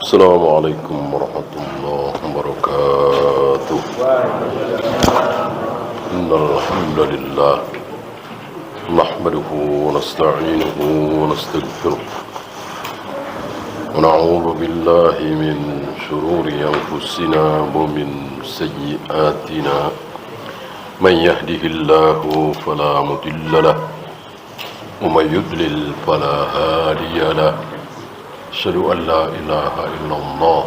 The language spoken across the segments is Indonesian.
Assalamualaikum warahmatullahi wabarakatuh. Innal hamdalillah nahmaduhu wa nasta'inuhu wa nastaghfiruh wa na'udzu billahi min shururi anfusina wa min sayyi'atina man yahdihillahu fala mudilla lahu wa may yudlil fala hadiya lahu. Asyhadu an la ilaha illallah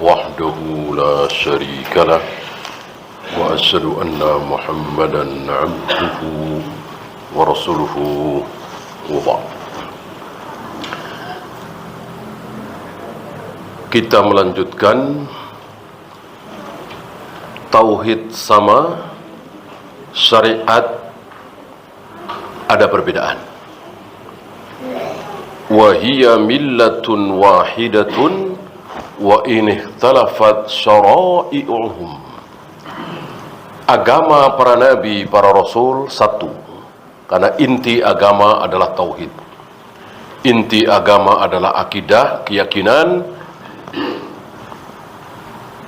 wahdahu la syarika lah wa asyhadu anna Muhammadan abduhu wa rasuluhu wa ba'd. Kita melanjutkan tauhid sama syariat ada perbedaan. Wahiyya millatun wahidatun wa in ikhtalafat syara'i'uhum. Agama para nabi, para rasul satu, karena inti agama adalah tauhid. Inti agama adalah akidah, keyakinan.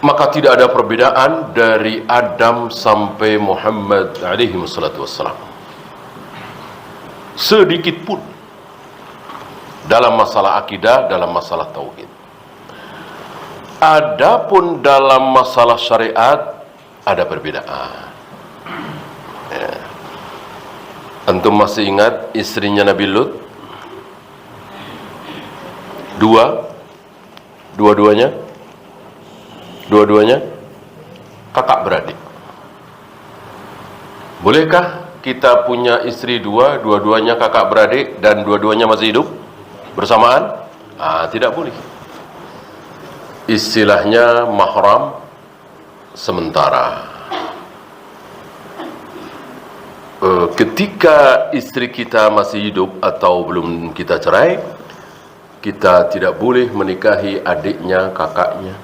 Maka tidak ada perbedaan dari Adam sampai Muhammad alaihi wassalatu wassalam, sedikit pun, dalam masalah akidah, dalam masalah tauhid. Adapun dalam masalah syariat ada perbedaan. Ya. Antum masih ingat istrinya Nabi Lut? Dua-duanya kakak beradik. Bolehkah kita punya istri dua-duanya kakak beradik dan dua-duanya masih hidup bersamaan? Tidak boleh. Istilahnya mahram sementara. Ketika istri kita masih hidup atau belum kita cerai, kita tidak boleh menikahi adiknya, kakaknya,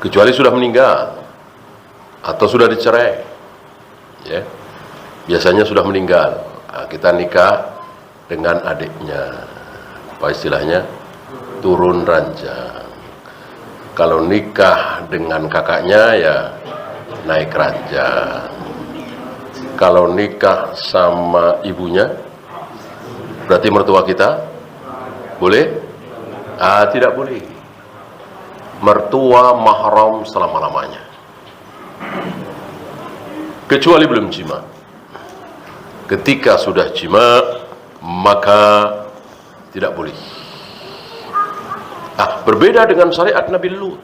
kecuali sudah meninggal atau sudah dicerai. Ya, biasanya sudah meninggal. Kita nikah dengan adiknya. Apa istilahnya? Turun ranjang. Kalau nikah dengan kakaknya ya naik ranjang. Kalau nikah sama ibunya, berarti mertua kita boleh? Tidak boleh. Mertua mahram selama-lamanya, kecuali belum jima. Ketika sudah jima, maka tidak boleh. Berbeda dengan syariat Nabi Lut.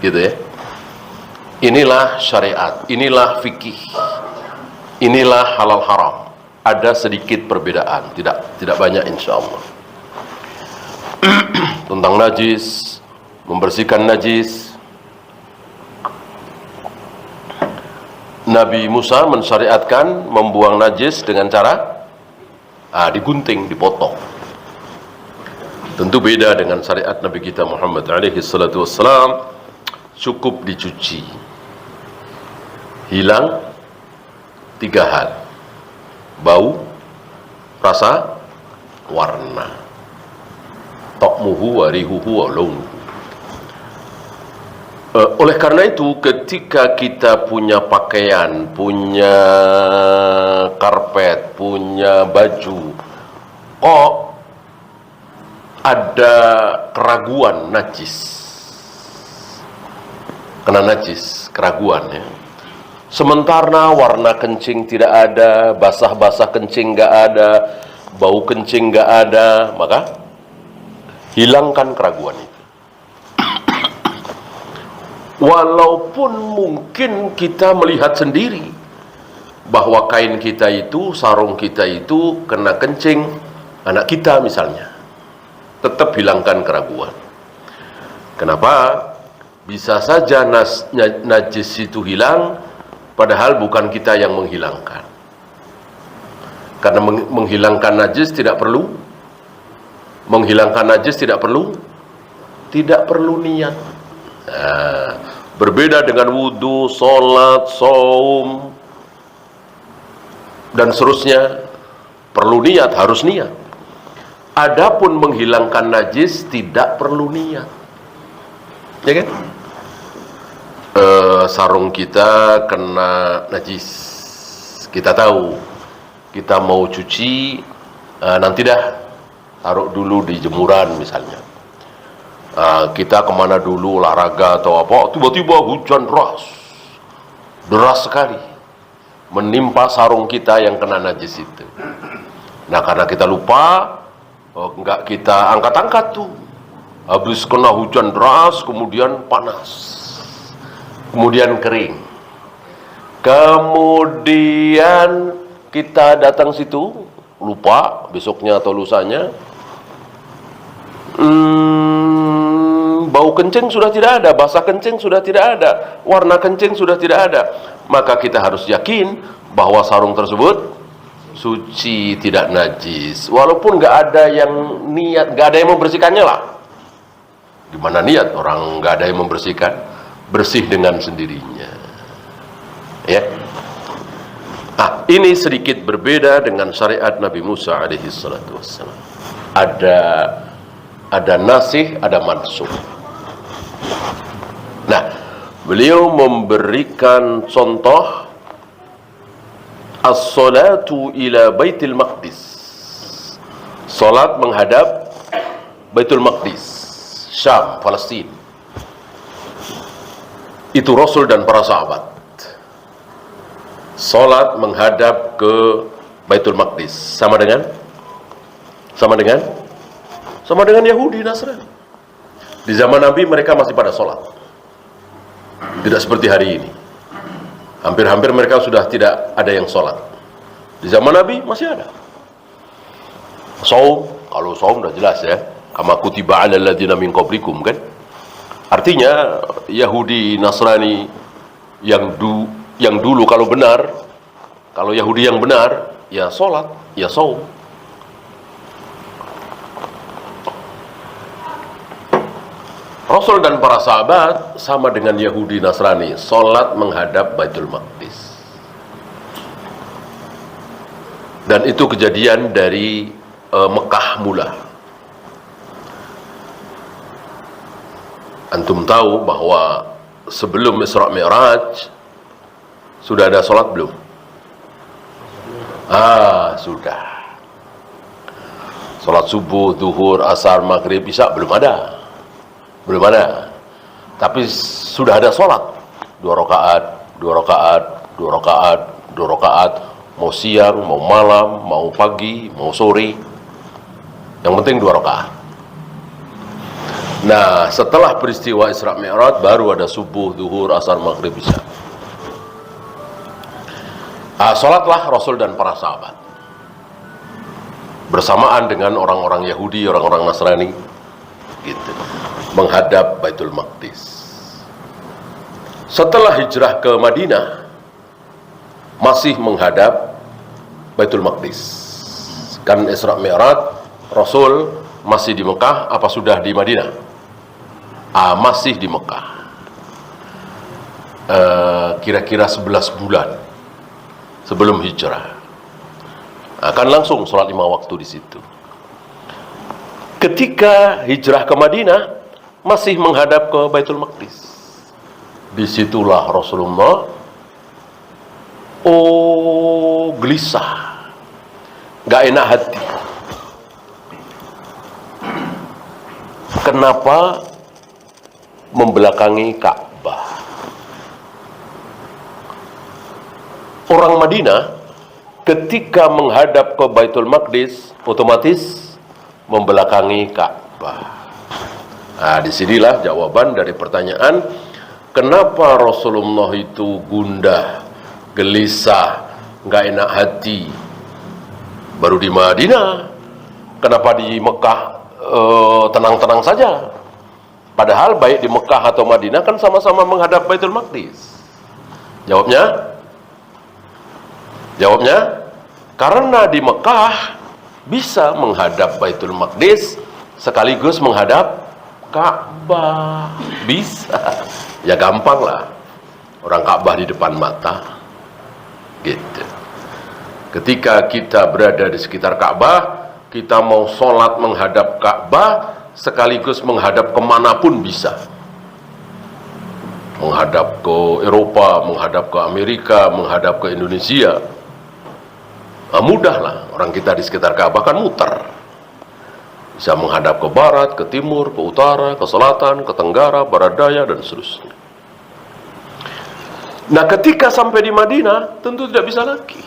Gitu ya. Inilah syariat, inilah fikih, inilah halal haram. Ada sedikit perbedaan, tidak banyak insyaallah. Tentang najis, membersihkan najis, Nabi Musa mensyariatkan membuang najis dengan cara digunting, dipotong. Tentu beda dengan syariat Nabi kita Muhammad alaihi salatu wassalam. Cukup dicuci. Hilang 3 hal: bau, rasa, warna. Ta'muhu wa rihuhu wa launuhu. Oleh karena itu, ketika kita punya pakaian, punya karpet, punya baju, kok ada keraguan najis, kena najis, keraguan ya. Sementara warna kencing tidak ada, basah-basah kencing nggak ada, bau kencing nggak ada, maka hilangkan keraguan itu. Walaupun mungkin kita melihat sendiri bahwa kain kita itu, sarung kita itu kena kencing anak kita misalnya, tetap hilangkan keraguan. Kenapa? Bisa saja najis itu hilang, padahal bukan kita yang menghilangkan. Karena menghilangkan najis tidak perlu, tidak perlu niat. Berbeda dengan wudu, sholat, saum, dan seterusnya. Perlu niat, harus niat. Adapun menghilangkan najis tidak perlu niat. Ya kan? Sarung kita kena najis. Kita tahu. Kita mau cuci, nanti dah. Taruh dulu di jemuran misalnya. Kita kemana dulu, olahraga atau apa, tiba-tiba hujan deras sekali menimpa sarung kita yang kena najis itu. Nah, karena kita lupa, enggak kita angkat-angkat tuh. Habis kena hujan deras, kemudian panas, kemudian kering, kemudian kita datang situ, lupa besoknya atau lusanya, bau kencing sudah tidak ada, basah kencing sudah tidak ada, warna kencing sudah tidak ada. Maka kita harus yakin bahwa sarung tersebut suci, tidak najis. Walaupun nggak ada yang niat, nggak ada yang membersihkannya lah. Gimana niat orang nggak ada yang membersihkan, bersih dengan sendirinya. Ya. Ini sedikit berbeda dengan syariat Nabi Musa alaihi salatu wassalam. Ada nasih, ada mansukh. Nah, beliau memberikan contoh as-salatu ila Baitul Maqdis. Salat menghadap Baitul Maqdis, Syam, Palestina. Itu Rasul dan para sahabat. Salat menghadap ke Baitul Maqdis sama dengan Yahudi Nasrani. Di zaman Nabi mereka masih pada salat. Tidak seperti hari ini. Hampir-hampir mereka sudah tidak ada yang salat. Di zaman Nabi masih ada. Saum, kalau saum sudah jelas ya. Kama kutiba 'alal ladzina min qablikum kan. Artinya Yahudi Nasrani yang dulu kalau Yahudi yang benar, ya salat, ya saum. Rasul dan para sahabat sama dengan Yahudi Nasrani, salat menghadap Baitul Maqdis. Dan itu kejadian dari Mekah mula. Antum tahu bahwa sebelum Isra Mi'raj sudah ada salat belum? Sudah. Salat subuh, zuhur, asar, maghrib, isya belum ada. Tapi sudah ada salat 2 rakaat, mau siang, mau malam, mau pagi, mau sore, yang penting 2 rakaat. Nah, setelah peristiwa Isra Mi'raj baru ada subuh, zuhur, asar, maghrib, isya. Salatlah Rasul dan para sahabat bersamaan dengan orang-orang Yahudi, orang-orang Nasrani gitu, menghadap Baitul Maqdis. Setelah hijrah ke Madinah masih menghadap Baitul Maqdis. Kan Isra Mi'raj Rasul masih di Mekah apa sudah di Madinah? Masih di Mekah. Kira-kira 11 bulan sebelum hijrah. Akan langsung sholat 5 waktu di situ. Ketika hijrah ke Madinah masih menghadap ke Baitul Maqdis. Disitulah Rasulullah gelisah, gak enak hati. Kenapa membelakangi Ka'bah? Orang Madinah ketika menghadap ke Baitul Maqdis otomatis membelakangi Ka'bah. Disinilah jawaban dari pertanyaan kenapa Rasulullah itu gundah, gelisah, nggak enak hati baru di Madinah. Kenapa di Mekah tenang-tenang saja? Padahal baik di Mekah atau Madinah kan sama-sama menghadap Baitul Maqdis. Jawabnya, karena di Mekah bisa menghadap Baitul Maqdis sekaligus menghadap Ka'bah. Bisa. Ya gampang lah. Orang Ka'bah di depan mata. Gitu. Ketika kita berada di sekitar Ka'bah, kita mau sholat menghadap Ka'bah sekaligus menghadap kemanapun bisa. Menghadap ke Eropa, menghadap ke Amerika, menghadap ke Indonesia. Nah, mudahlah, orang kita di sekitar Ka'bah kan muter. Bisa menghadap ke barat, ke timur, ke utara, ke selatan, ke tenggara, barat daya, dan seterusnya. Nah, ketika sampai di Madinah, tentu tidak bisa lagi.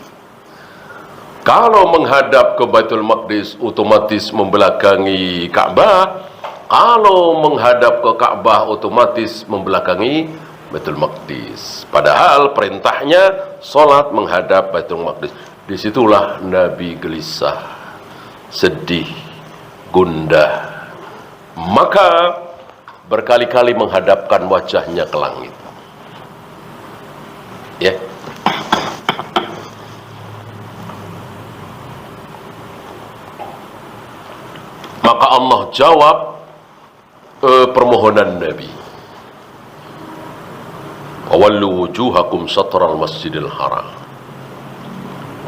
Kalau menghadap ke Baitul Maqdis, otomatis membelakangi Ka'bah. Kalau menghadap ke Ka'bah, otomatis membelakangi Baitul Maqdis. Padahal perintahnya sholat menghadap Baitul Maqdis. Disitulah Nabi gelisah, sedih, gundah. Maka berkali-kali menghadapkan wajahnya ke langit. Ya. Maka Allah jawab permohonan Nabi. Wawallu wujuhakum satral masjidil haram.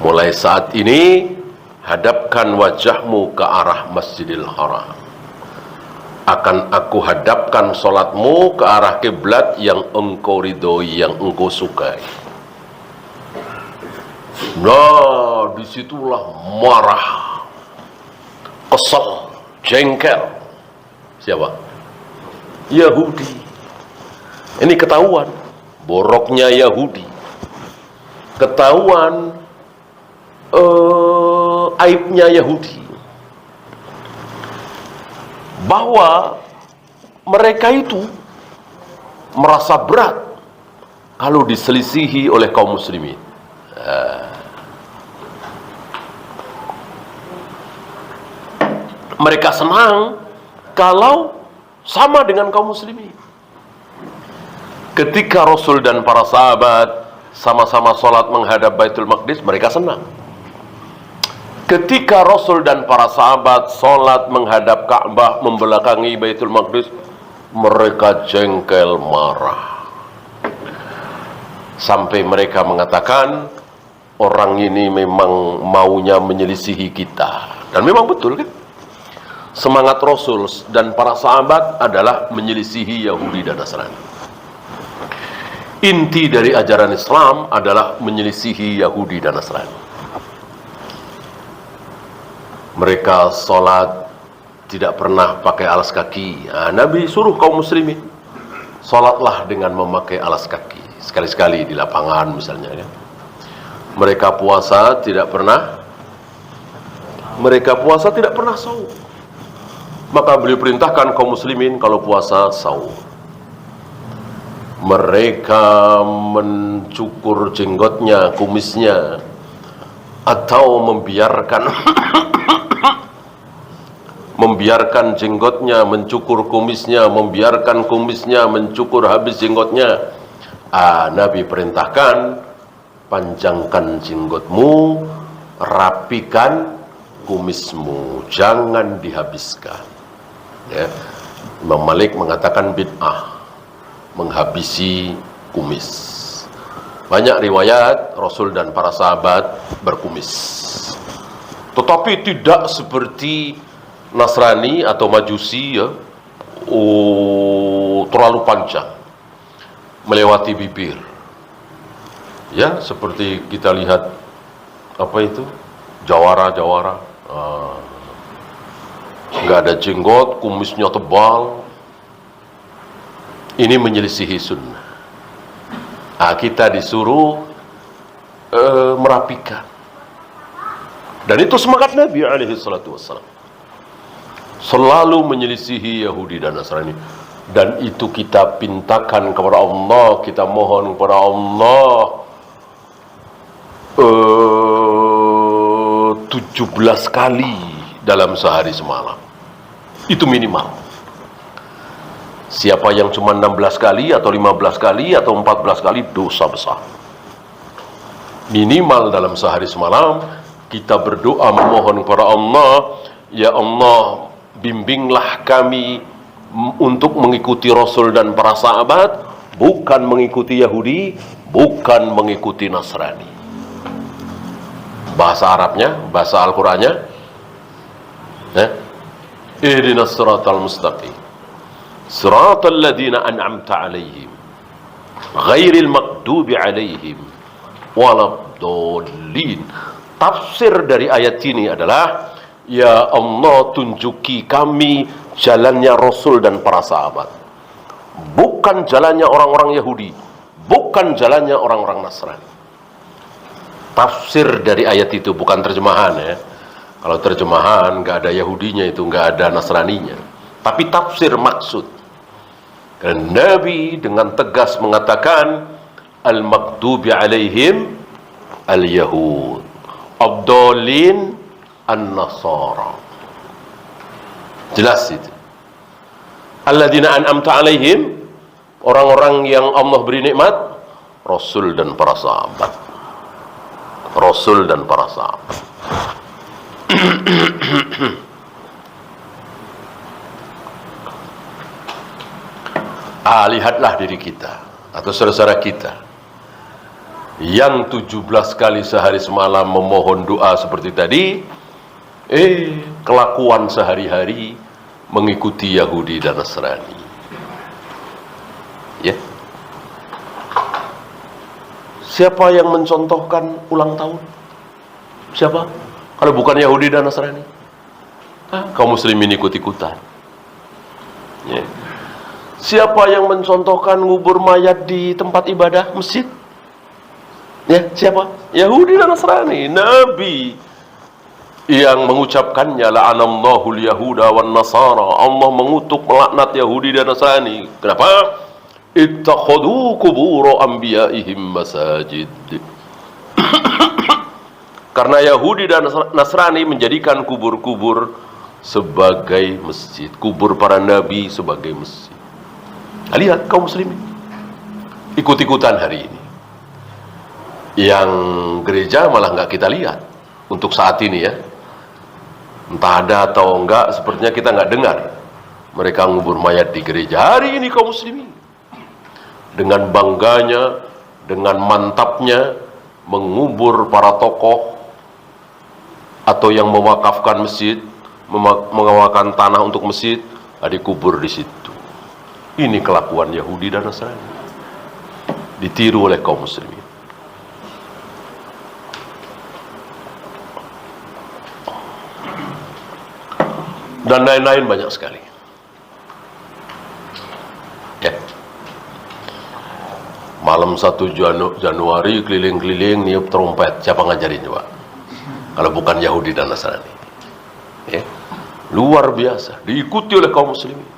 Mulai saat ini hadapkan wajahmu ke arah Masjidil Haram. Akan aku hadapkan solatmu ke arah kiblat yang engkau ridhoi, yang engkau sukai. Nah, disitulah marah, kesal, jengkel. Siapa? Yahudi. Ini ketahuan boroknya Yahudi. Ketahuan aibnya Yahudi. Bahwa mereka itu merasa berat kalau diselisihi oleh kaum muslimin. Mereka senang kalau sama dengan kaum muslimin. Ketika Rasul dan para sahabat sama-sama sholat menghadap Baitul Maqdis, mereka senang. Ketika Rasul dan para sahabat sholat menghadap Ka'bah membelakangi Baitul Maqdis, mereka jengkel, marah. Sampai mereka mengatakan, orang ini memang maunya menyelisihi kita. Dan memang betul kan? Semangat Rasul dan para sahabat adalah menyelisihi Yahudi dan Nasrani. Inti dari ajaran Islam adalah menyelisihi Yahudi dan Nasrani. Mereka sholat tidak pernah pakai alas kaki. Nah, Nabi suruh kaum muslimin, sholatlah dengan memakai alas kaki. Sekali-sekali di lapangan misalnya. Ya. Mereka puasa tidak pernah saum. Maka beliau perintahkan kaum muslimin kalau puasa saum. Mereka mencukur jenggotnya, kumisnya, atau membiarkan jenggotnya mencukur kumisnya, membiarkan kumisnya mencukur habis jenggotnya. Nabi perintahkan, panjangkan jenggotmu, rapikan kumismu, jangan dihabiskan. Ya. Imam Malik mengatakan bid'ah, menghabisi kumis. Banyak riwayat Rasul dan para sahabat berkumis. Tetapi tidak seperti Nasrani atau Majusi ya, terlalu panjang melewati bibir. Ya, seperti kita lihat apa itu? Jawara. Nggak ada jenggot, kumisnya tebal. Ini menyelisihi sunnah. Kita disuruh merapikan. Dan itu semangat Nabi alaihi salatu wassalam. Selalu menyelisihi Yahudi dan Nasrani. Dan itu kita pintakan kepada Allah, kita mohon kepada Allah 17 kali dalam sehari semalam. Itu minimal. Siapa yang cuma 16 kali atau 15 kali atau 14 kali, dosa besar. Minimal dalam sehari semalam kita berdoa memohon kepada Allah, ya Allah, bimbinglah kami untuk mengikuti Rasul dan para sahabat, bukan mengikuti Yahudi, bukan mengikuti Nasrani. Bahasa Arabnya, bahasa Al-Qur'annya, Eh? Ihdinas siratal mustaqim. Siratal ladzina an'amta 'alaihim ghairil maghdubi 'alaihim waladdallin. Tafsir dari ayat ini adalah, ya Allah, tunjuki kami jalannya Rasul dan para sahabat, bukan jalannya orang-orang Yahudi, bukan jalannya orang-orang Nasrani. Tafsir dari ayat itu, bukan terjemahan ya. Kalau terjemahan nggak ada Yahudinya, itu nggak ada Nasraninya. Tapi tafsir maksud. Dan Nabi dengan tegas mengatakan, al-maghdubi alaihim al-yahud, ad-dallin an-nasara. Jelas itu. Alladzina an'amta alaihim, orang-orang yang Allah beri nikmat, Rasul dan para sahabat. Rasul dan para sahabat. Lihatlah diri kita atau saudara-saudara kita yang 17 kali sehari semalam memohon doa seperti tadi, kelakuan sehari-hari mengikuti Yahudi dan Nasrani. Ya. Siapa yang mencontohkan ulang tahun? Siapa? Kalau bukan Yahudi dan Nasrani? Kaum muslimin ikut-ikutan. Ya. Siapa yang mencontohkan ngubur mayat di tempat ibadah masjid? Ya, siapa? Yahudi dan Nasrani. Nabi yang mengucapkannya, la'anallahu al-yahuda wan nasara. Allah mengutuk, melaknat Yahudi dan Nasrani. Kenapa? Ittakhadhu qubur anbiya'ihim masajid. Karena Yahudi dan Nasrani menjadikan kubur-kubur sebagai masjid, kubur para nabi sebagai masjid. Lihat kaum muslimin ikut-ikutan hari ini. Yang gereja malah nggak kita lihat untuk saat ini ya. Entah ada atau enggak, sepertinya kita nggak dengar mereka ngubur mayat di gereja. Hari ini kaum muslimin dengan bangganya, dengan mantapnya mengubur para tokoh atau yang mewakafkan masjid, mewakafkan tanah untuk masjid, dikubur di situ. Ini kelakuan Yahudi dan Nasrani, ditiru oleh kaum muslimin. Dan lain-lain banyak sekali. Ya. Malam 1 Januari keliling-keliling niup trompet. Siapa ngajarin coba? Kalau bukan Yahudi dan Nasrani. Ya. Luar biasa, diikuti oleh kaum muslimin.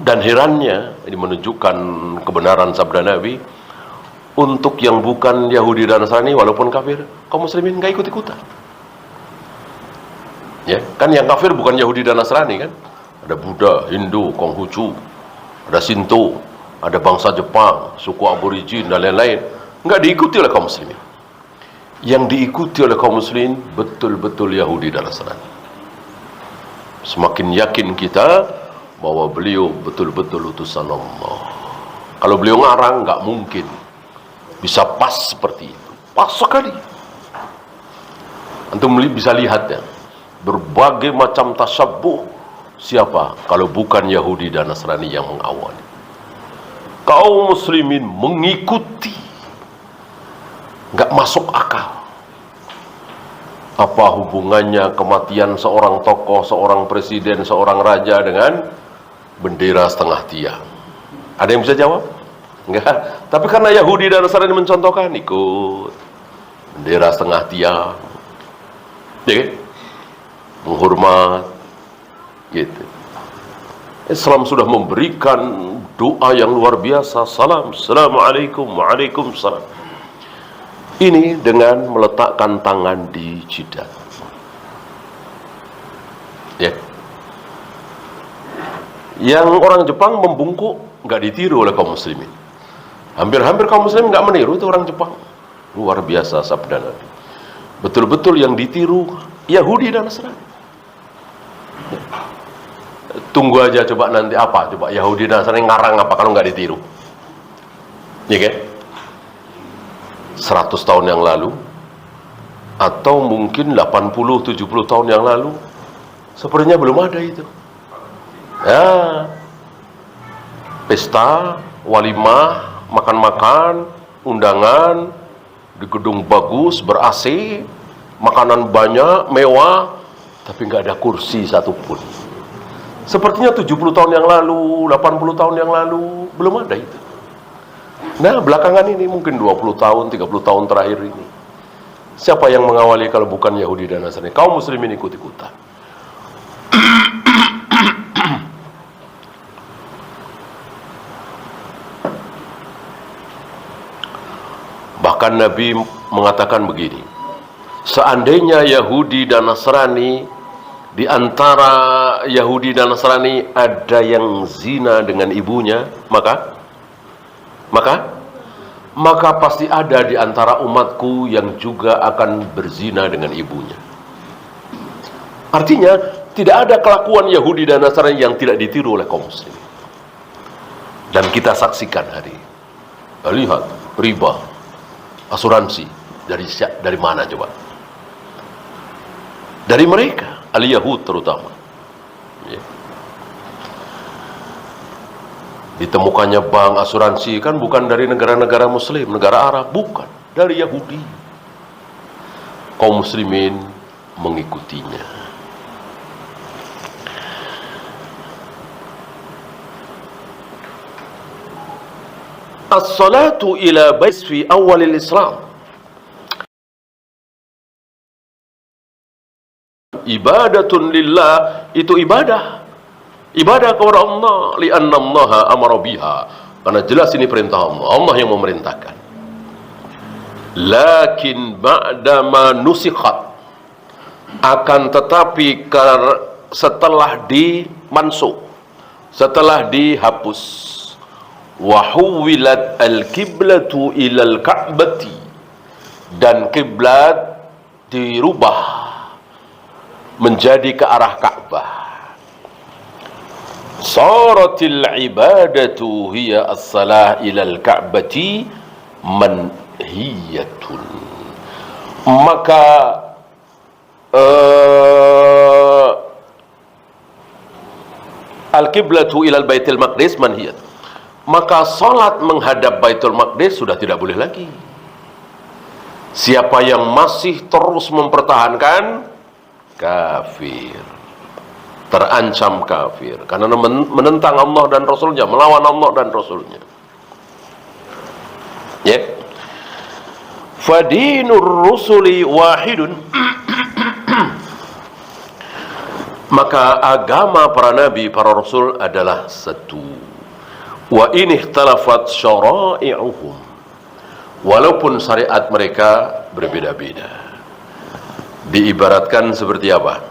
Dan herannya, ini menunjukkan kebenaran sabda Nabi, untuk yang bukan Yahudi dan Nasrani walaupun kafir, kaum muslimin nggak ikut-ikutan. Ya, kan yang kafir bukan Yahudi dan Nasrani kan? Ada Buddha, Hindu, Konghucu, ada Shinto, ada bangsa Jepang, suku aborigin dan lain-lain. Nggak diikuti oleh kaum muslimin. Yang diikuti oleh kaum muslimin betul-betul Yahudi dan Nasrani. Semakin yakin kita bahwa beliau betul-betul utusan Allah. Kalau beliau ngarang, nggak mungkin bisa pas seperti itu. Pas sekali. Antum bisa lihat ya, berbagai macam tasyabuh. Siapa kalau bukan Yahudi dan Nasrani yang mengawali? Kaum muslimin mengikuti. Nggak masuk akal. Apa hubungannya kematian seorang tokoh, seorang presiden, seorang raja dengan bendera setengah tiang? Ada yang bisa jawab? Enggak. Tapi karena Yahudi dan Nasrani mencontohkan, ikut bendera setengah tiang, ya kan? Menghormat, gitu. Islam sudah memberikan doa yang luar biasa. Assalamualaikum, waalaikumsalam. Ini dengan meletakkan tangan di jidat. Ya. Yang orang Jepang membungkuk nggak ditiru oleh kaum muslimin. Hampir-hampir kaum muslim nggak meniru itu orang Jepang. Luar biasa sabda Nabi. Betul-betul yang ditiru Yahudi dan Nasrani. Ya. Tunggu aja coba nanti apa? Coba Yahudi dan Nasrani ngarang apa kalau nggak ditiru? Ya kan? 100 tahun yang lalu atau mungkin 80-70 tahun yang lalu, sepertinya belum ada itu. Ya, pesta, walimah, makan-makan, undangan di gedung bagus, ber-AC, makanan banyak, mewah, tapi nggak ada kursi satupun. Sepertinya 70 tahun yang lalu, 80 tahun yang lalu, belum ada itu. Nah, belakangan ini mungkin 20 tahun, 30 tahun terakhir ini, siapa yang mengawali kalau bukan Yahudi dan Nasrani? Kaum muslimin ikut-ikutan. Bahkan Nabi mengatakan begini, seandainya Yahudi dan Nasrani, di antara Yahudi dan Nasrani ada yang zina dengan ibunya, maka pasti ada di antara umatku yang juga akan berzina dengan ibunya. Artinya, tidak ada kelakuan Yahudi dan Nasrani yang tidak ditiru oleh kaum muslim. Dan kita saksikan hari ini. Lihat, riba, asuransi, dari mana coba? Dari mereka, al-Yahud terutama. Ya. Ditemukannya bank asuransi kan bukan dari negara-negara muslim, negara Arab, bukan, dari Yahudi. Kaum muslimin mengikutinya. As-salatu ila bait fi awalil Islam. Ibadatun lillah, itu ibadah kepada Allah, li'anna Allah amara biha, karena jelas ini perintah Allah yang memerintahkan. Lakin ba'dama nusikhat, akan tetapi setelah dimansukh, setelah dihapus, wa huwilat al-kiblatu ilal ka'bati, dan kiblat dirubah menjadi ke arah Ka'bah. Saratil ibadatu hiya as-salah ilal ka'bati manhiyatun. Maka al-kiblatu ilal baitul maqdis manhiyat. Maka salat menghadap Baitul Maqdis sudah tidak boleh lagi. Siapa yang masih terus mempertahankan, kafir, terancam kafir, karena menentang Allah dan Rasulnya, melawan Allah dan Rasulnya. Ya, fadinur rusuli wahidun. Maka agama para nabi, para rasul adalah satu. Wa in ikhtalafat syara'i'uhum, walaupun syariat mereka berbeda-beda. Diibaratkan seperti apa?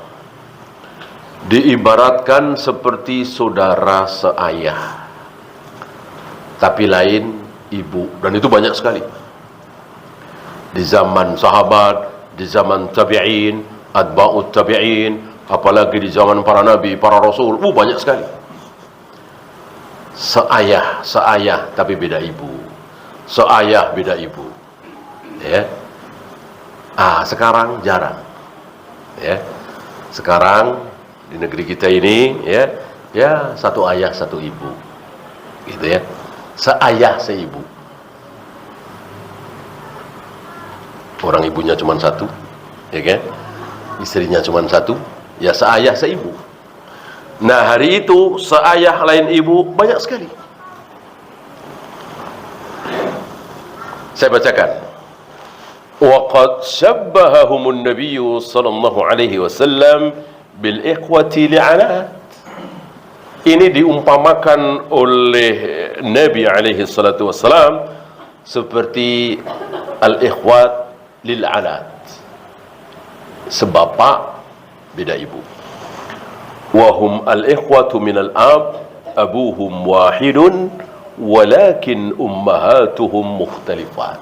Diibaratkan seperti saudara seayah, tapi lain ibu. Dan itu banyak sekali. Di zaman sahabat, di zaman tabi'in, atba'ut tabi'in, apalagi di zaman para nabi, para rasul, banyak sekali. Seayah tapi beda ibu. Seayah beda ibu. Ya. Sekarang jarang. Ya. Sekarang di negeri kita ini ya satu ayah satu ibu. Gitu ya. Seayah seibu. Orang ibunya cuma satu, ya kan? Istrinya cuma satu, ya seayah seibu. Nah, hari itu seayah lain ibu banyak sekali. Saya bacakan. Wa qad shabbahahumun nabiyyu sallallahu alaihi wasallam bil ikhwati li'anat. Ini diumpamakan oleh Nabi alaihi salatu wasallam seperti al-ikhwat lil'anat. Sebapak beda ibu. Wahum al-ikhwatu minal ab, abuhum wahidun, walakin ummahatuhum mukhtalifat.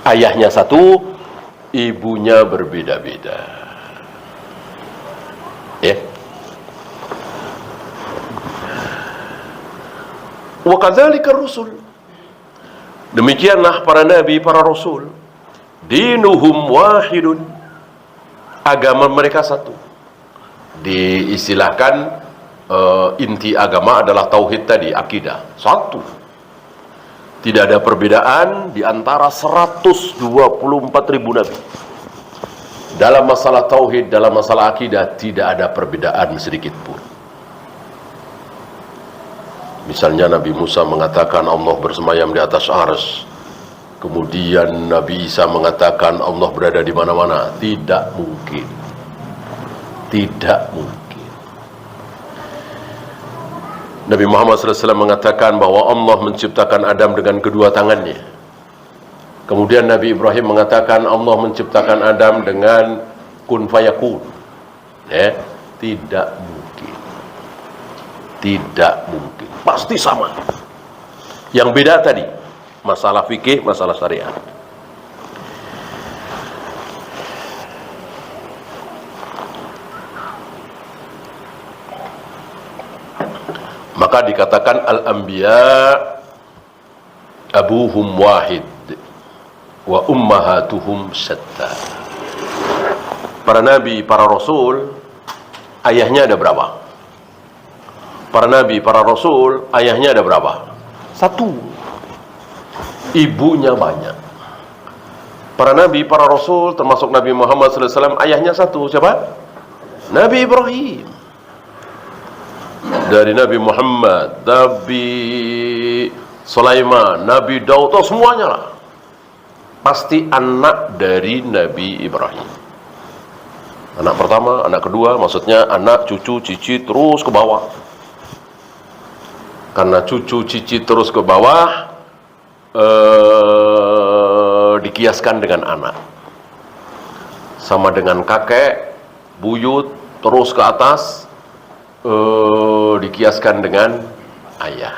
Ayahnya satu, ibunya berbeda-beda. Ya. Wa kadzalika rusul. Demikianlah para nabi, para rasul. dinuhum wahidun, agama mereka satu. Diistilahkan inti agama adalah tauhid tadi, akidah satu. Tidak ada perbedaan di antara 124.000 nabi. Dalam masalah tauhid, dalam masalah akidah, tidak ada perbedaan sedikit pun. Misalnya Nabi Musa mengatakan Allah bersemayam di atas arsy. Kemudian Nabi Isa mengatakan Allah berada di mana-mana. Tidak mungkin. Tidak mungkin. Nabi Muhammad SAW mengatakan bahwa Allah menciptakan Adam dengan kedua tangannya. Kemudian Nabi Ibrahim mengatakan Allah menciptakan Adam dengan kun fayakun. Ya, tidak mungkin. Tidak mungkin. Pasti sama. Yang beda tadi, masalah fikih, masalah syariat. Maka dikatakan al-anbiya abuhum wahid wa ummahatuhum syatta. Para nabi, para rasul, ayahnya ada berapa? Para nabi, para rasul, ayahnya ada berapa? Satu. Ibunya banyak. Para nabi, para rasul, termasuk Nabi Muhammad SAW, ayahnya satu. Siapa? Nabi Ibrahim. Dari Nabi Muhammad, Nabi Sulaiman, Nabi Daud, semuanya lah. Pasti anak dari Nabi Ibrahim. Anak pertama, anak kedua, maksudnya anak, cucu, cici, terus ke bawah. Karena cucu, cici, terus ke bawah, dikiaskan dengan anak. Sama dengan kakek, buyut, terus ke atas, dikiaskan dengan ayah.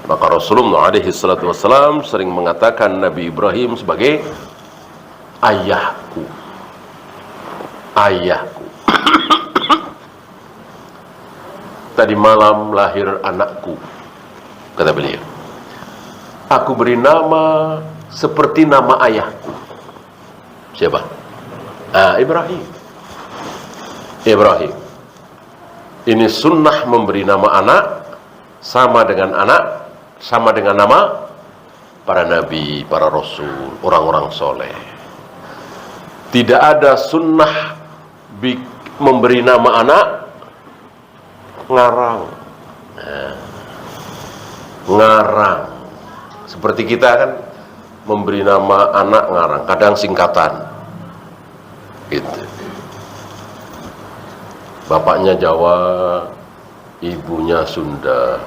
Maka Rasulullah SAW sering mengatakan Nabi Ibrahim sebagai ayahku. Ayahku. Tadi malam lahir anakku, kata beliau. Aku beri nama seperti nama ayahku. Siapa? Ibrahim. Ibrahim. Ini sunnah memberi nama anak sama dengan nama para nabi, para rasul, orang-orang soleh. Tidak ada sunnah memberi nama anak ngarang. Ngarang. Seperti kita kan memberi nama anak ngarang, kadang singkatan. Gitu. Bapaknya Jawa, ibunya Sunda.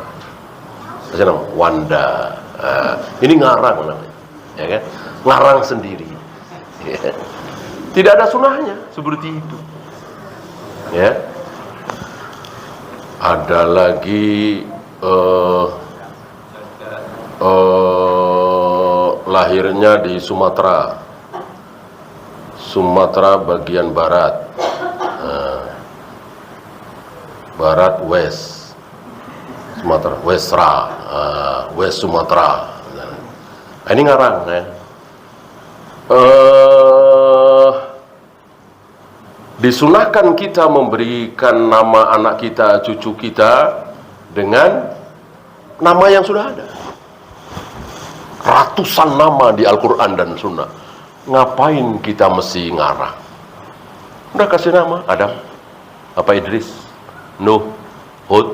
Wanda. Ini ngarang namanya, ya kan? Ngarang sendiri. Ya. Tidak ada sunahnya seperti itu. Ya. Ada lagi lahirnya di Sumatera. Sumatera bagian barat. Barat West Sumatera, West Sumatera. Ini ngarang ya. Disunahkan kita memberikan nama anak kita, cucu kita dengan nama yang sudah ada. Ratusan nama di Al-Quran dan Sunnah. Ngapain kita mesti ngarang? Udah kasih nama Adam, apa Idris, Nuh, Hud,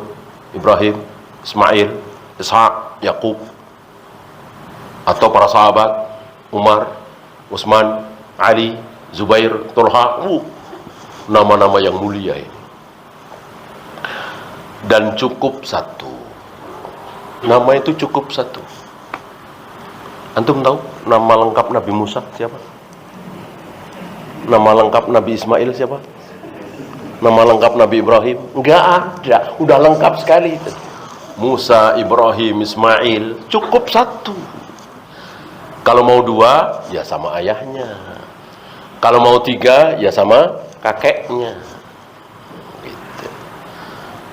Ibrahim, Ismail, Ishak, Yakub, atau para sahabat Umar, Utsman, Ali, Zubair, Talha, nama-nama yang mulia ini. Dan cukup satu. Nama itu cukup satu. Antum tahu nama lengkap Nabi Musa siapa? Nama lengkap Nabi Ismail siapa? Nama lengkap Nabi Ibrahim? Enggak ada, udah lengkap sekali itu. Musa, Ibrahim, Ismail, cukup satu. Kalau mau dua, ya sama ayahnya. Kalau mau tiga, ya sama kakeknya. Gitu.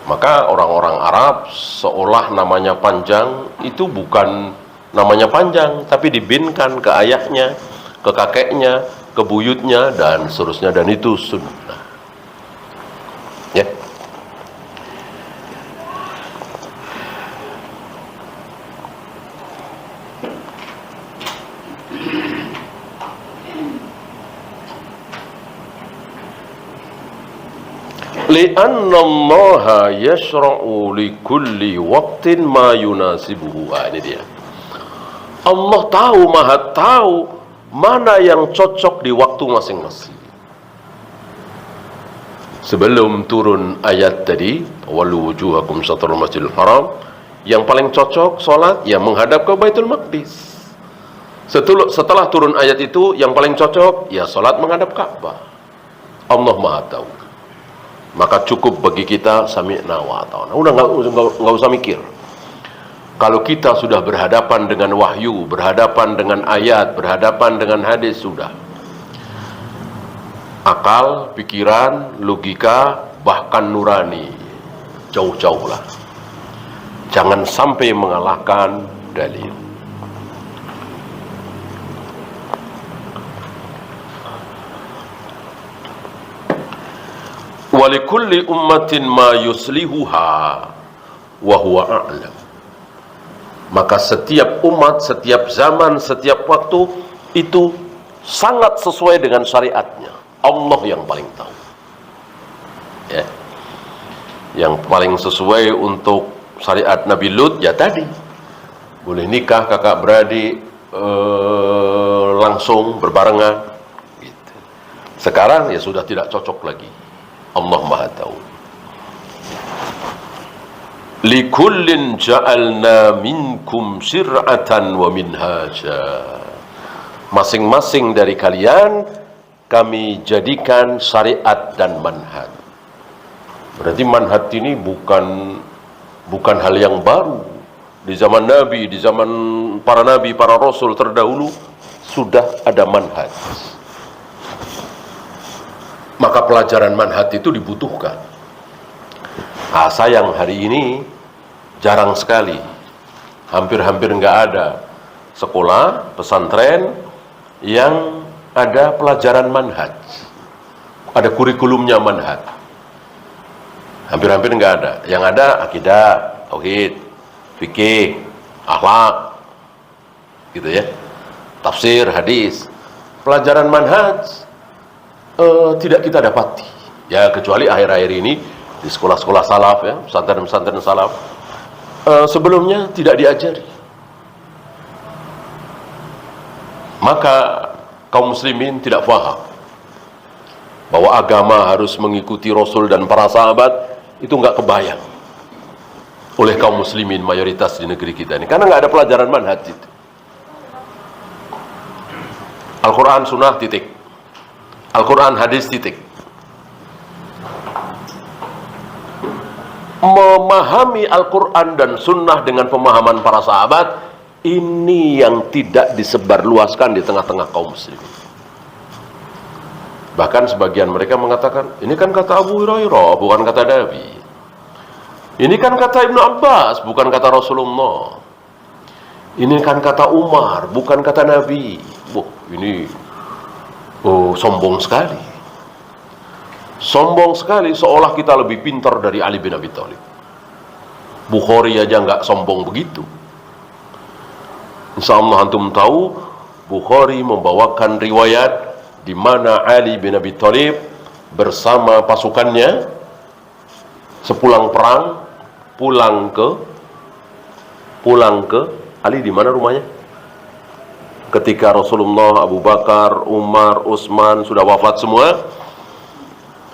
Maka orang-orang Arab seolah namanya panjang, itu bukan namanya panjang, tapi dibinkan ke ayahnya. ke kakeknya, ke buyutnya, dan seterusnya, dan itu sunnah. Ya. Li'anna Allah yashra'u li kulli waqtin ma yunasibuhu. Ini dia. Allah tahu, maha tahu mana yang cocok di waktu masing-masing. Sebelum turun ayat tadi, wallu wujuhakum syatrul masjidil haram, yang paling cocok sholat yang menghadap ke Baitul Maqdis. Setelah turun ayat itu, yang paling cocok ya sholat menghadap Ka'bah. Allah maha tahu. Maka cukup bagi kita sami'na wa ata'na. Udah nggak usah mikir. Kalau kita sudah berhadapan dengan wahyu, berhadapan dengan ayat, berhadapan dengan hadis, sudah. Akal, pikiran, logika, bahkan nurani, jauh-jauhlah. Jangan sampai mengalahkan dalil. Walikulli ummatin ma yuslihuha wa huwa a'lam. Maka setiap umat, setiap zaman, setiap waktu itu sangat sesuai dengan syariatnya. Allah yang paling tahu. Ya. Yang paling sesuai untuk syariat Nabi Lut ya tadi. Boleh nikah kakak beradik langsung berbarengan. Gitu. Sekarang ya sudah tidak cocok lagi. Allah maha tahu. Likullin ja'alna minkum syir'atan wa minhaja. Masing-masing dari kalian kami jadikan syariat dan manhaj. Berarti manhaj ini bukan hal yang baru. Di zaman Nabi, di zaman para nabi, para rasul terdahulu sudah ada manhaj. Maka pelajaran manhaj itu dibutuhkan. Sayang hari ini jarang sekali, hampir-hampir nggak ada sekolah, pesantren yang ada pelajaran manhaj, ada kurikulumnya manhaj. Hampir-hampir nggak ada. Yang ada akidah, tauhid, fikih, akhlak, gitu ya, tafsir, hadis. Pelajaran manhaj tidak kita dapati, ya kecuali akhir-akhir ini di sekolah-sekolah salaf, ya, pesantren-pesantren salaf. Sebelumnya tidak diajari. Maka kaum muslimin tidak paham bahwa agama harus mengikuti Rasul dan para sahabat. Itu nggak kebayang oleh kaum muslimin mayoritas di negeri kita ini, karena nggak ada pelajaran manhaj itu. Al-Quran, sunnah, titik. Al-Quran, hadis, titik. Memahami Al-Quran dan sunnah dengan pemahaman para sahabat, ini yang tidak disebarluaskan di tengah-tengah kaum muslimin. Bahkan sebagian mereka mengatakan, ini kan kata Abu Hurairah, bukan kata Nabi. Ini kan kata Ibnu Abbas, bukan kata Rasulullah. Ini kan kata Umar, bukan kata Nabi. Ini sombong sekali. Sombong sekali, seolah kita lebih pintar dari Ali bin Abi Thalib. Bukhari aja nggak sombong begitu. Insya Allah antum tahu, Bukhari membawakan riwayat di mana Ali bin Abi Thalib bersama pasukannya sepulang perang pulang ke Ali di mana rumahnya? Ketika Rasulullah, Abu Bakar, Umar, Utsman sudah wafat semua,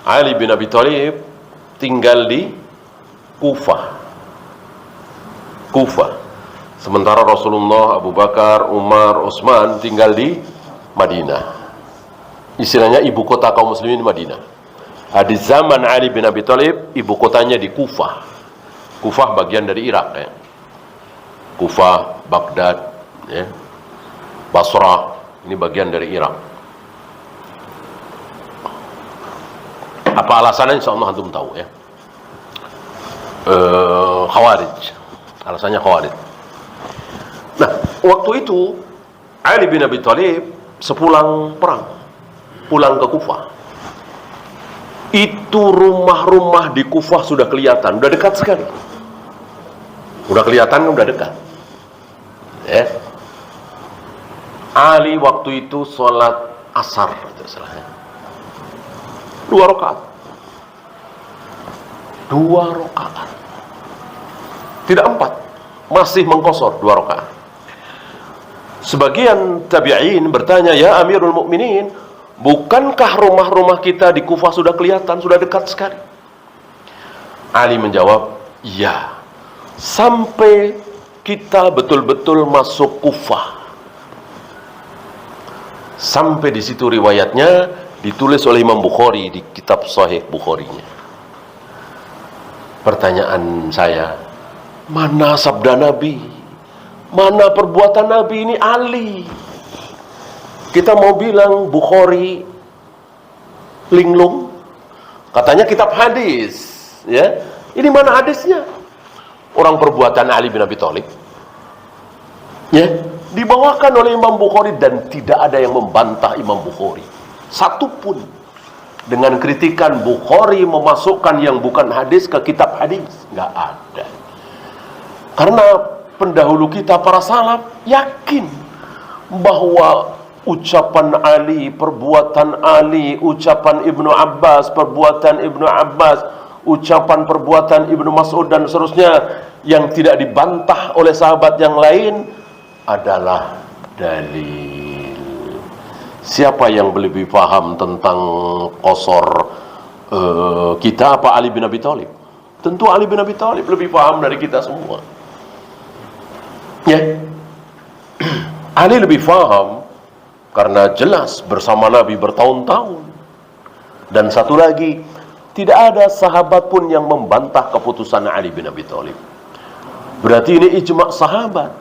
Ali bin Abi Thalib tinggal di Kufah. Sementara Rasulullah, Abu Bakar, Umar, Utsman tinggal di Madinah. Istilahnya ibu kota kaum muslimin Madinah. Di zaman Ali bin Abi Thalib, ibu kotanya di Kufah. Kufah bagian dari Irak, ya. Kufah, Baghdad, ya. Basrah, ini bagian dari Irak. Apa alasannya? Insya Allah antum tahu, ya. Khawarij. Alasannya Khawarij. Nah, waktu itu Ali bin Abi Thalib sepulang perang, pulang ke Kufah. Itu rumah-rumah di Kufah sudah kelihatan, udah dekat sekali. Udah kelihatan, udah dekat. Ya. Ali waktu itu sholat asar, 2 rakaat. 2 rakaat. Tidak 4, masih mengkosor 2 rakaat. Sebagian tabi'in bertanya, ya Amirul Mukminin, bukankah rumah-rumah kita di Kufah sudah kelihatan, sudah dekat sekali? Ali menjawab, ya, sampai kita betul-betul masuk Kufah. Sampai di situ riwayatnya ditulis oleh Imam Bukhari di kitab Sahih Bukharinya. Pertanyaan saya, mana sabda Nabi? Mana perbuatan Nabi? Ini Ali. Kita mau bilang Bukhari linglung, katanya kitab hadis, ya. Ini mana hadisnya? Orang perbuatan Ali bin Abi Thalib, ya, dibawakan oleh Imam Bukhari dan tidak ada yang membantah Imam Bukhari satupun dengan kritikan Bukhari memasukkan yang bukan hadis ke kitab hadis. Nggak ada. Karena pendahulu kita para salaf yakin bahwa ucapan Ali, perbuatan Ali, ucapan Ibnu Abbas, perbuatan Ibnu Abbas, ucapan perbuatan Ibnu Mas'ud dan seterusnya yang tidak dibantah oleh sahabat yang lain adalah dalil. Siapa yang lebih paham tentang qasar kita, apa Ali bin Abi Thalib? Tentu Ali bin Abi Thalib lebih paham dari kita semua. Ya. Ali lebih paham karena jelas bersama Nabi bertahun-tahun. Dan satu lagi, tidak ada sahabat pun yang membantah keputusan Ali bin Abi Thalib. Berarti ini ijma' sahabat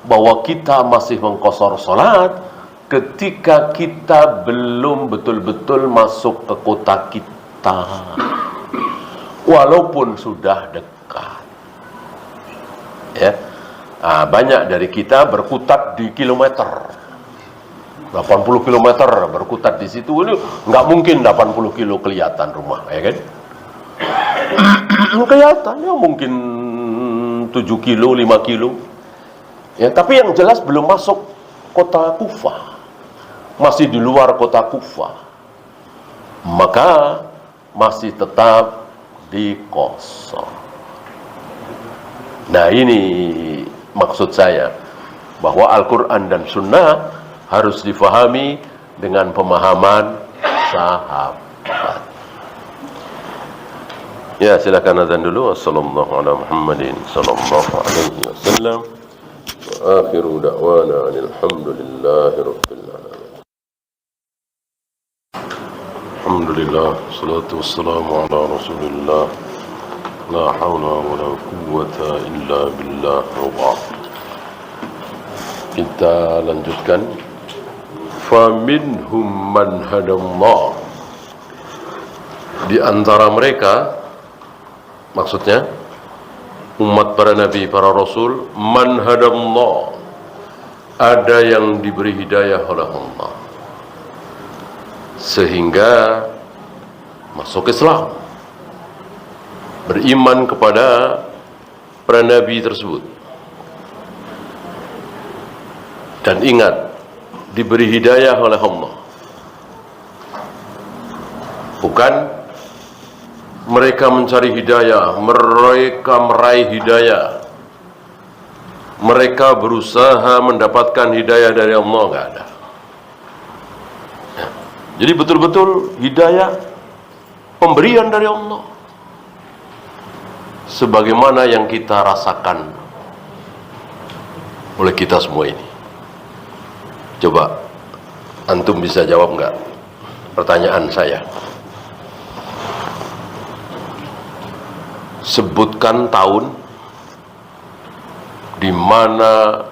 bahwa kita masih mengqasar salat ketika kita belum betul-betul masuk ke kota kita, walaupun sudah dekat. Ya. Nah, banyak dari kita berkutat di kilometer, 80 kilometer berkutat di situ. Ini nggak mungkin 80 kilo kelihatan rumah, ya kan? Kelihatan ya mungkin 7 kilo, 5 kilo. Ya, tapi yang jelas belum masuk kota Kufah, masih di luar kota Kufah, maka masih tetap dikosor. Nah, ini maksud saya bahwa Al-Quran dan Sunnah harus difahami dengan pemahaman sahabat. Ya, silakan azan dulu. Wassallallahu ala Muhammadin sallallahu alaihi wasallam. Wa akhiru da'wana alhamdulillahi rabbil alamin. Alhamdulillah, salatu wassalamu ala Rasulillah. La hawla wa la quwwata illa billah. Kita lanjutkan. Faminhum man hadallah. Di antara mereka, maksudnya umat para nabi, para rasul, man hadallah, ada yang diberi hidayah oleh Allah sehingga masuk Islam, beriman kepada para nabi tersebut. Dan ingat, diberi hidayah oleh Allah, bukan mereka mencari hidayah, mereka meraih hidayah, mereka berusaha mendapatkan hidayah dari Allah. Enggak ada. Jadi betul-betul hidayah pemberian dari Allah, sebagaimana yang kita rasakan oleh kita semua ini. Coba antum bisa jawab enggak pertanyaan saya? Sebutkan tahun di mana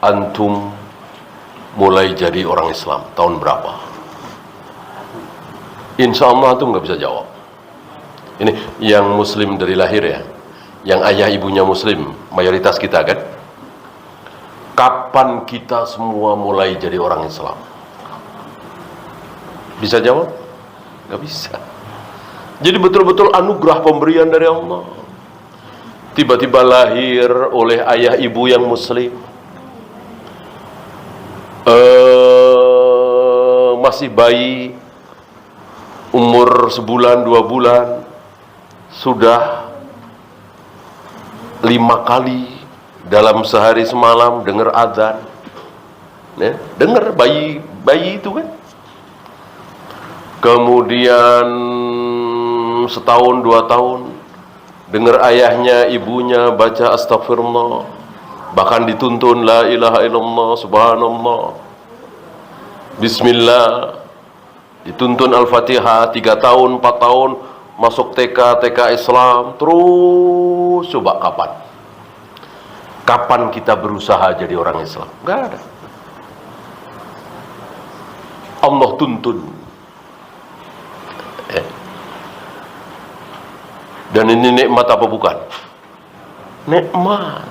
antum mulai jadi orang Islam. Tahun berapa? Insya Allah antum nggak bisa jawab. Ini yang muslim dari lahir ya, yang ayah ibunya muslim, mayoritas kita kan. Kapan kapan kita semua mulai jadi orang Islam? Bisa jawab? Gak bisa. Jadi betul-betul anugerah pemberian dari Allah. Tiba-tiba lahir oleh ayah ibu yang muslim, masih bayi, umur sebulan 2 bulan, sudah 5 kali dalam sehari semalam dengar azan, ya, dengar bayi itu kan. Kemudian setahun 2 tahun dengar ayahnya ibunya baca astagfirullah, bahkan dituntun la ilaha illallah subhanallah bismillah, dituntun al-fatihah. 3 tahun 4 tahun masuk TK Islam terus. Coba kapan kita berusaha jadi orang Islam? Gak ada. Allah tuntun. Dan ini nikmat apa bukan? Nikmat.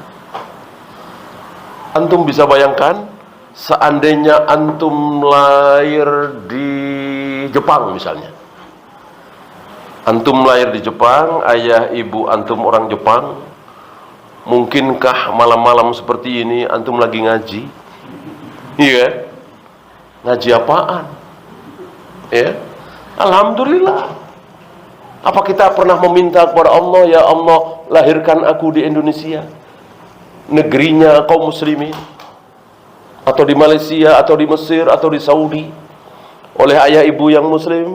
Antum bisa bayangkan, seandainya antum lahir di Jepang misalnya. Antum lahir di Jepang, ayah ibu antum orang Jepang. Mungkinkah malam-malam seperti ini antum lagi ngaji? Iya. Ngaji apaan? Ya. Alhamdulillah. Apa kita pernah meminta kepada Allah, ya Allah, lahirkan aku di Indonesia, negerinya kaum muslimin, atau di Malaysia, atau di Mesir, atau di Saudi, oleh ayah ibu yang muslim?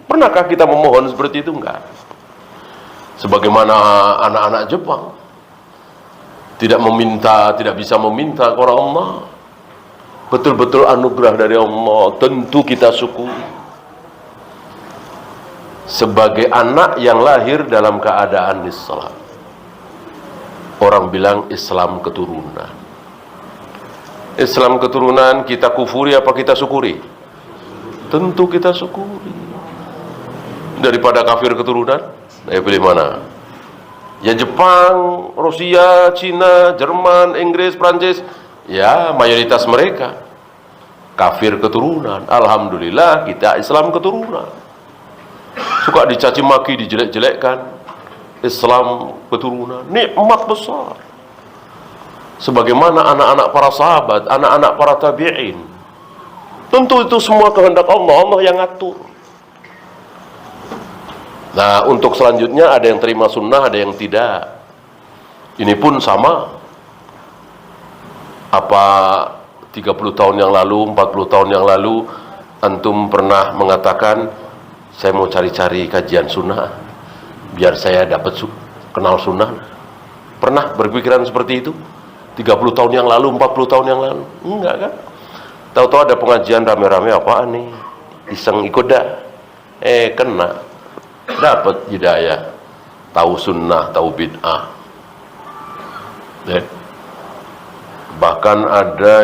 Pernahkah kita memohon seperti itu? Enggak. Sebagaimana anak-anak Jepang tidak bisa meminta kepada Allah. Betul-betul anugerah dari Allah, tentu kita syukuri. Sebagai anak yang lahir dalam keadaan Islam, orang bilang Islam keturunan. Islam keturunan, kita kufuri apa kita syukuri? Tentu kita syukuri. Daripada kafir keturunan, pilih mana? Ya Jepang, Rusia, Cina, Jerman, Inggris, Prancis, ya mayoritas mereka kafir keturunan. Alhamdulillah kita Islam keturunan. Suka dicaci maki, dijelek-jelekkan, Islam keturunan, nikmat besar. Sebagaimana anak-anak para sahabat, anak-anak para tabi'in. Tentu itu semua kehendak Allah, Allah yang ngatur. Nah, untuk selanjutnya ada yang terima sunnah, ada yang tidak. Ini pun sama. Apa 30 tahun yang lalu, 40 tahun yang lalu, antum pernah mengatakan, saya mau cari-cari kajian sunnah biar saya dapat kenal sunnah? Pernah berpikiran seperti itu? 30 tahun yang lalu, 40 tahun yang lalu? Enggak kan? Tahu-tahu ada pengajian rame-rame, apaan nih? Iseng ikut dah. Kena. Dapat hidayah. Tahu sunnah, tahu bid'ah. Bahkan ada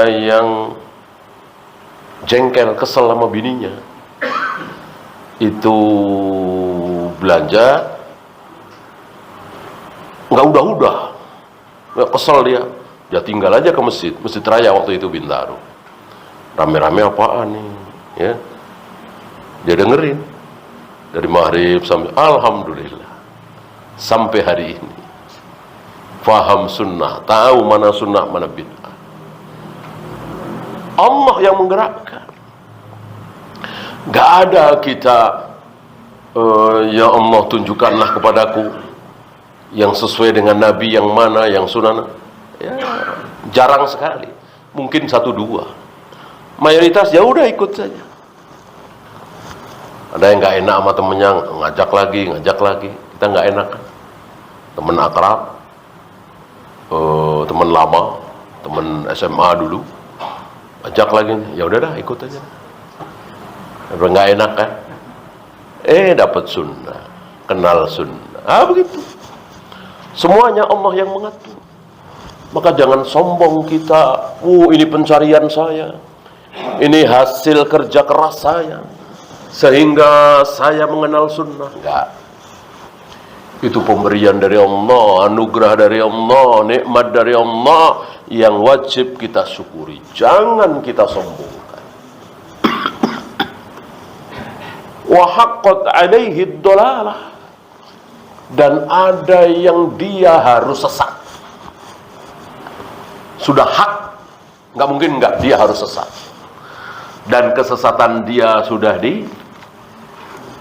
yang jengkel, kesel sama bininya. Itu belanja nggak udah, kesel dia tinggal aja ke masjid raya waktu itu Bintaro. Rame-rame apaan nih, ya? Dia dengerin dari maghrib sampai alhamdulillah sampai hari ini. Faham sunnah, tahu mana sunnah mana bid'ah. Allah yang menggerakkan. Gak ada kita ya Allah tunjukkanlah kepadaku yang sesuai dengan Nabi yang mana, yang sunnah. Ya, jarang sekali. Mungkin 1-2. Mayoritas ya udah ikut saja. Ada yang gak enak sama temennya, ngajak lagi. Kita gak enak kan? Temen akrab, temen lama, temen SMA dulu. Ajak lagi, ya udah dah ikut aja. Nggak enak kan? Dapat sunnah, kenal sunnah. Begitu. Semuanya Allah yang mengatur. Maka jangan sombong kita. Ini pencarian saya. Ini hasil kerja keras saya. Sehingga saya mengenal sunnah. Enggak. Itu pemberian dari Allah, anugerah dari Allah, nikmat dari Allah yang wajib kita syukuri. Jangan kita sombongkan. Wa haqqat alaihi dhalalah. Dan ada yang dia harus sesat. Sudah hak, nggak mungkin nggak, dia harus sesat. Dan kesesatan dia sudah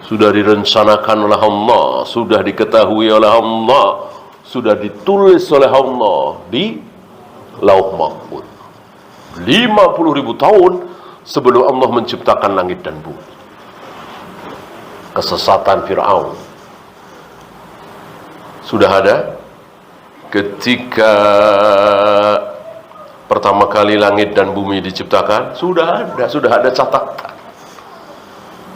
direncanakan oleh Allah, sudah diketahui oleh Allah, sudah ditulis oleh Allah di Lauh Mahfuz 50.000 tahun sebelum Allah menciptakan langit dan bumi. Kesesatan Fir'aun sudah ada ketika pertama kali langit dan bumi diciptakan, sudah ada catatan.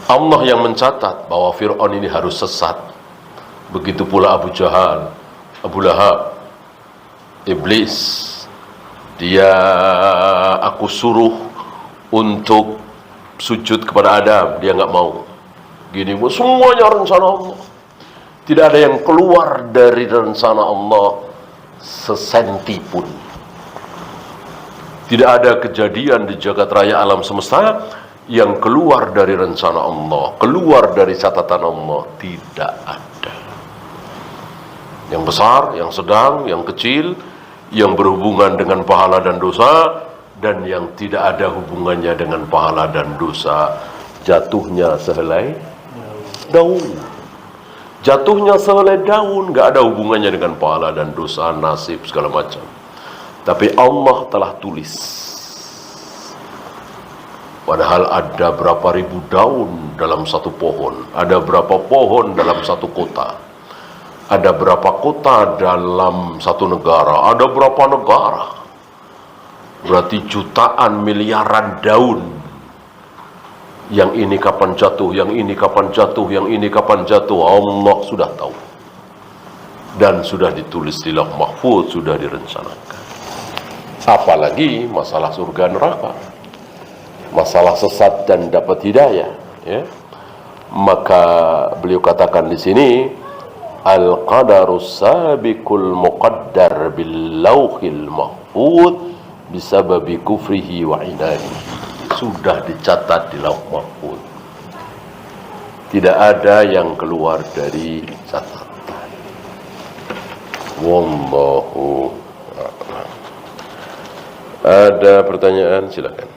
Allah yang mencatat bahwa Fir'aun ini harus sesat. Begitu pula Abu Jahal, Abu Lahab, Iblis. Dia aku suruh untuk sujud kepada Adam, dia nggak mau. Gini, semuanya rencana Allah. Tidak ada yang keluar dari rencana Allah sesenti pun. Tidak ada kejadian di jagat raya alam semesta yang keluar dari rencana Allah, keluar dari catatan Allah. Tidak ada. Yang besar, yang sedang, yang kecil, yang berhubungan dengan pahala dan dosa, dan yang tidak ada hubungannya dengan pahala dan dosa. Jatuhnya sehelai daun. Jatuhnya sehelai daun, gak ada hubungannya dengan pahala dan dosa, nasib, segala macam. Tapi Allah telah tulis. Padahal ada berapa ribu daun dalam satu pohon, ada berapa pohon dalam satu kota, ada berapa kota dalam satu negara, ada berapa negara. Berarti jutaan miliaran daun. Yang ini kapan jatuh, yang ini kapan jatuh, yang ini kapan jatuh, Allah sudah tahu. Dan sudah ditulis di Lauh Mahfuz, sudah direncanakan. Apalagi masalah surga neraka, masalah sesat dan dapat hidayah, ya. Maka beliau katakan di sini, al-qadarus sabiqul muqaddar bil lauhil mahfuz bisababi kufrihi wa inadihi. Sudah dicatat di Lauh Mahfuz. Tidak ada yang keluar dari catatan. Wallahu a'lam. Ada pertanyaan, silakan.